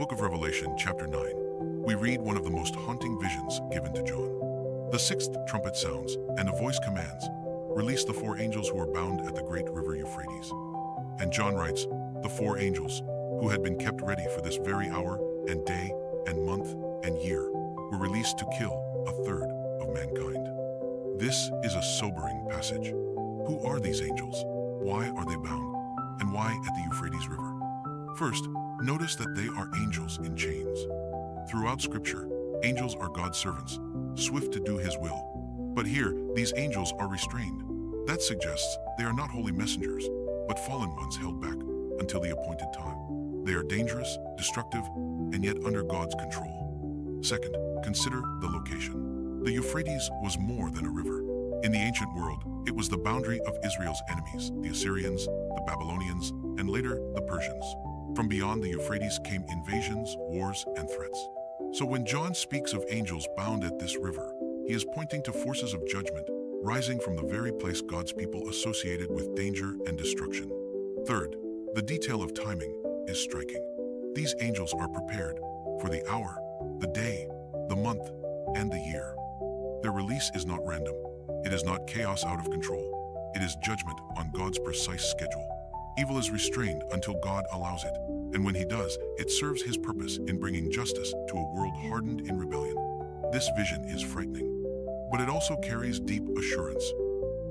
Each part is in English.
book of Revelation, chapter 9, we read one of the most haunting visions given to John. The sixth trumpet sounds, and a voice commands, "Release the four angels who are bound at the great river Euphrates." And John writes, the four angels, who had been kept ready for this very hour and day and month and year, were released to kill a third of mankind. This is a sobering passage. Who are these angels? Why are they bound? And why at the Euphrates River? First, notice that they are angels in chains. Throughout Scripture, angels are God's servants, swift to do His will. But here, these angels are restrained. That suggests they are not holy messengers, but fallen ones held back until the appointed time. They are dangerous, destructive, and yet under God's control. Second, consider the location. The Euphrates was more than a river. In the ancient world, it was the boundary of Israel's enemies, the Assyrians, the Babylonians, and later the Persians. From beyond the Euphrates came invasions, wars, and threats. So when John speaks of angels bound at this river, he is pointing to forces of judgment rising from the very place God's people associated with danger and destruction. Third, the detail of timing is striking. These angels are prepared for the hour, the day, the month, and the year. Their release is not random. It is not chaos out of control. It is judgment on God's precise schedule. Evil is restrained until God allows it, and when He does, it serves His purpose in bringing justice to a world hardened in rebellion. This vision is frightening, but it also carries deep assurance,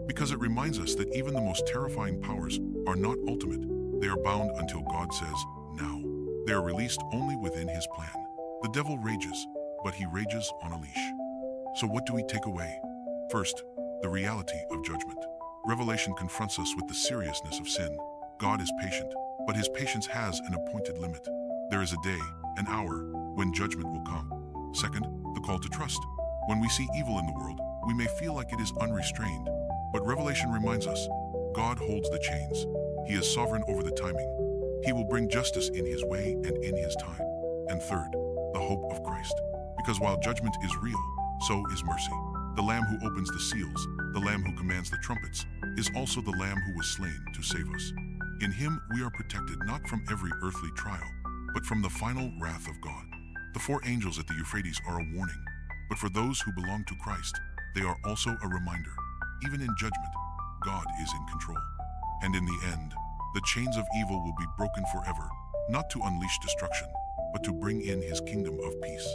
because it reminds us that even the most terrifying powers are not ultimate. They are bound until God says, now. They are released only within His plan. The devil rages, but he rages on a leash. So what do we take away? First, the reality of judgment. Revelation confronts us with the seriousness of sin. God is patient, but His patience has an appointed limit. There is a day, an hour, when judgment will come. Second, the call to trust. When we see evil in the world, we may feel like it is unrestrained, but Revelation reminds us, God holds the chains. He is sovereign over the timing. He will bring justice in His way and in His time. And third, the hope of Christ. Because while judgment is real, so is mercy. The Lamb who opens the seals, the Lamb who commands the trumpets, is also the Lamb who was slain to save us. In Him we are protected not from every earthly trial, but from the final wrath of God. The four angels at the Euphrates are a warning, but for those who belong to Christ, they are also a reminder. Even in judgment, God is in control. And in the end, the chains of evil will be broken forever, not to unleash destruction, but to bring in His kingdom of peace.